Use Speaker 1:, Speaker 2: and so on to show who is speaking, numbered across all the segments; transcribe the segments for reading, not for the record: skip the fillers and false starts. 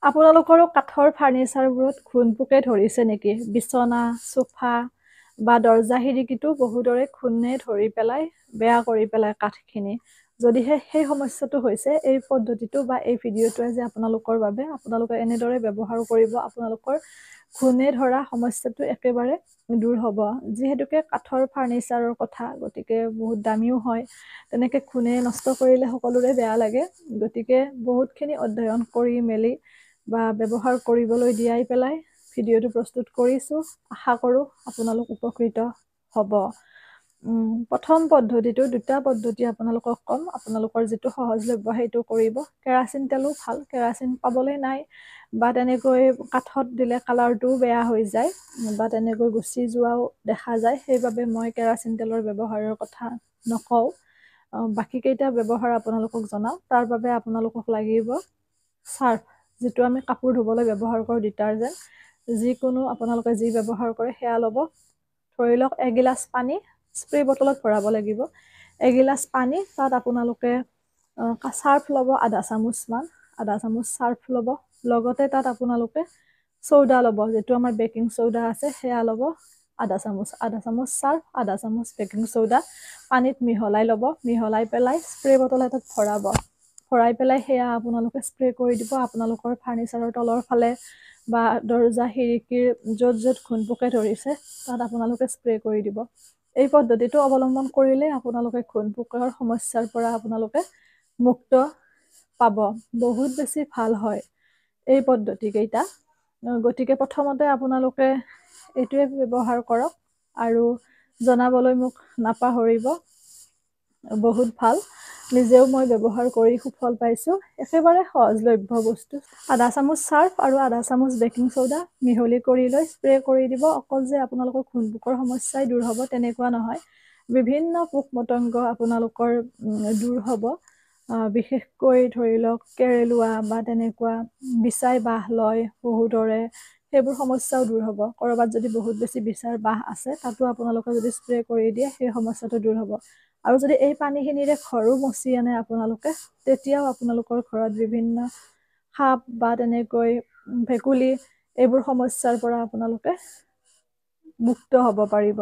Speaker 1: আপোনালোকৰো কাঠৰ ফাৰ্নিচাৰবোৰত ঘূণ-পোকে ধৰিছে নেকি? বিচনা, সোফা বা দৰ্জা খিৰিকীটো বহুদৰে ঘূণে ধৰি পেলাই বেয়া কৰি পেলাই কাঠখিনি। যদিহে সেই সমস্যাটো হৈছে, এই পদ্ধতিটো বা এই ভিডিঅ'টো আজি আপোনালোকৰ বাবে। আপোনালোকে এনেদৰে ব্যৱহাৰ কৰিব, আপোনালোকৰ ঘূণে ধৰা সমস্যাটো একেবাৰে দূৰ হ'ব। যিহেতুকে কাঠৰ ফাৰ্নিচাৰৰ কথা, গতিকে বহুত দামীও হয়। তেনেকে ঘূণে নষ্ট কৰিলে সকলোৰে বেয়া লাগে। গতিকে বহুতখিনি অধ্যয়ন কৰি মেলি বা ব্যৱহাৰ কৰিবলৈ দিয়াই পেলাই ভিডিঅ'টো প্ৰস্তুত কৰিছোঁ। আশা কৰোঁ আপোনালোক উপকৃত হ'ব। প্ৰথম পদ্ধতিটো, দুটা পদ্ধতি আপোনালোকক ক'ম। আপোনালোকৰ যিটো সহজলভ্য সেইটো কৰিব। কেৰাচিন তেলো ভাল, কেৰাচিন পাবলৈ নাই বা তেনেকৈ কাঠত দিলে কালাৰটোও বেয়া হৈ যায় বা তেনেকৈ গুচি যোৱাও দেখা যায়। সেইবাবে মই কেৰাচিন তেলৰ ব্যৱহাৰৰ কথা নকওঁ। বাকীকেইটা ব্যৱহাৰ আপোনালোকক জনাওঁ। তাৰ বাবে আপোনালোকক লাগিব চাৰ্ফ, যিটো আমি কাপোৰ ধুবলৈ ব্যৱহাৰ কৰোঁ, ডিটাৰজেণ্ট। যিকোনো আপোনালোকে যি ব্যৱহাৰ কৰে সেয়া ল'ব। ধৰি লওক এগিলাচ পানী, স্প্ৰে বটলত ভৰাব লাগিব। এগিলাচ পানী, তাত আপোনালোকে চাৰ্ফ ল'ব আধা চামুচমান, আধা চামুচ চাৰ্ফ ল'ব। লগতে তাত আপোনালোকে চৌদা ল'ব, যিটো আমাৰ বেকিং চৌদা আছে সেয়া ল'ব আধা চামুচ। আধা চামুচ চাৰ্ফ, আধা চামুচ বেকিং চৌদা পানীত মিহলাই ল'ব। মিহলাই পেলাই স্প্ৰে বটল এটাত ভৰাব। ভৰাই পেলাই সেয়া আপোনালোকে স্প্ৰে কৰি দিব আপোনালোকৰ ফাৰ্নিচাৰৰ তলৰ ফালে বা দৰ্জা খিৰিকীৰ য'ত য'ত ঘূণ-পোকে ধৰিছে তাত আপোনালোকে স্প্ৰে কৰি দিব। এই পদ্ধতিটো অৱলম্বন কৰিলে আপোনালোকে ঘূণ-পোকৰ সমস্যাৰ পৰা আপোনালোকে মুক্ত পাব। বহুত বেছি ভাল হয় এই পদ্ধতিকেইটা। গতিকে প্ৰথমতে আপোনালোকে এইটোৱে ব্যৱহাৰ কৰক আৰু জনাবলৈ মোক নাপাহৰিব। বহুত ভাল, নিজেও মই ব্যৱহাৰ কৰি সুফল পাইছোঁ। একেবাৰে সহজলভ্য বস্তু। আধা চামুচ চাৰ্ফ আৰু আধা চামুচ বেকিং চৌদা মিহলি কৰি লৈ স্প্ৰে কৰি দিব। অকল যে আপোনালোকৰ ঘূণ-পোকৰ সমস্যাই দূৰ হ'ব তেনেকুৱা নহয়, বিভিন্ন পোক-পতংগ আপোনালোকৰ দূৰ হ'ব। বিশেষকৈ ধৰি লওক কেৰেলোৱা বা তেনেকুৱা বিচাই বাহ লয় বহুতৰে, সেইবোৰ সমস্যাও দূৰ হ'ব। ক'ৰবাত যদি বহুত বেছি বিচাৰ বাহ আছে, তাতো আপোনালোকে যদি স্প্ৰে কৰি দিয়ে সেই সমস্যাটো দূৰ হ'ব। আৰু যদি এই পানীখিনিৰে ঘৰো মচি আনে আপোনালোকে, তেতিয়াও আপোনালোকৰ ঘৰত বিভিন্ন সাপ বা তেনেকৈ ভেকুলী, এইবোৰ সমস্যাৰ পৰা আপোনালোকে মুক্ত হ'ব পাৰিব।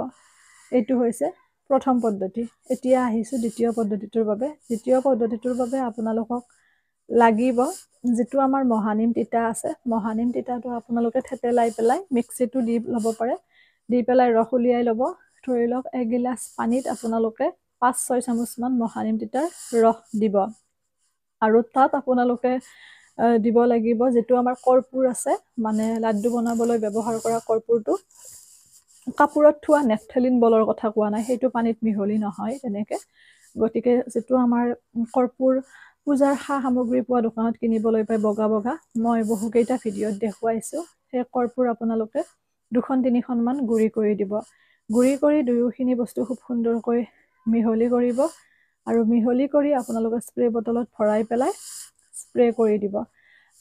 Speaker 1: এইটো হৈছে প্ৰথম পদ্ধতি। এতিয়া আহিছোঁ দ্বিতীয় পদ্ধতিটোৰ বাবে। দ্বিতীয় পদ্ধতিটোৰ বাবে আপোনালোকক লাগিব যিটো আমাৰ মহানিম তিতা আছে। মহানিম তিতাটো আপোনালোকে থেতেলাই পেলাই মিক্সিটো দি ল'ব পাৰে। দি পেলাই ৰস উলিয়াই ল'ব। ধৰি লওক এগিলাচ পানীত আপোনালোকে 5-6 চামুচমান মহানিম তিতাৰ ৰস দিব। আৰু তাত আপোনালোকে দিব লাগিব যিটো আমাৰ কৰ্পূৰ আছে, মানে লাড্ডু বনাবলৈ ব্যৱহাৰ কৰা কৰ্পূৰটো। কাপোৰত থোৱা নেপথেলিন বলৰ কথা কোৱা নাই, সেইটো পানীত মিহলি নহয় তেনেকে। গতিকে যিটো আমাৰ কৰ্পূৰ পূজাৰ সা-সামগ্ৰী পোৱা দোকানত কিনিবলৈ পায় বগা বগা, মই বহুকেইটা ভিডিঅ'ত দেখুৱাইছোঁ। সেই কৰ্পূৰ আপোনালোকে 2-3খনমান গুড়ি কৰি দিব। গুড়ি কৰি দুয়োখিনি বস্তু খুব সুন্দৰকৈ মিহলি কৰিব আৰু মিহলি কৰি আপোনালোকে স্প্ৰে বটলত ভৰাই পেলাই স্প্ৰে কৰি দিব।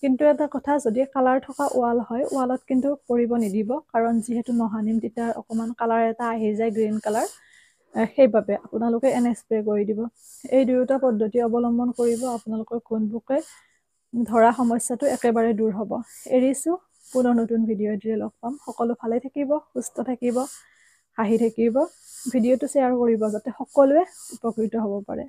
Speaker 1: কিন্তু এটা কথা, যদি কালাৰ থকা ৱাল হয়, ৱালত কিন্তু কৰিব নিদিব, কাৰণ যিহেতু মহানিম তিতাৰ অকণমান কালাৰ এটা আহি যায়, গ্ৰীণ কালাৰ, সেইবাবে আপোনালোকে এনে স্প্ৰে কৰি দিব। এই দুয়োটা পদ্ধতি অৱলম্বন কৰিব, আপোনালোকৰ ঘূণ-পোকে ধৰা সমস্যাটো একেবাৰে দূৰ হ'ব। এৰিছোঁ, পুনৰ নতুন ভিডিঅ'টিৰে লগ পাম। সকলো ভালে থাকিব, সুস্থ থাকিব, হাঁহি থাকিব। ভিডিঅ'টো শ্বেয়াৰ কৰিব যাতে সকলোৱে উপকৃত হ'ব পাৰে।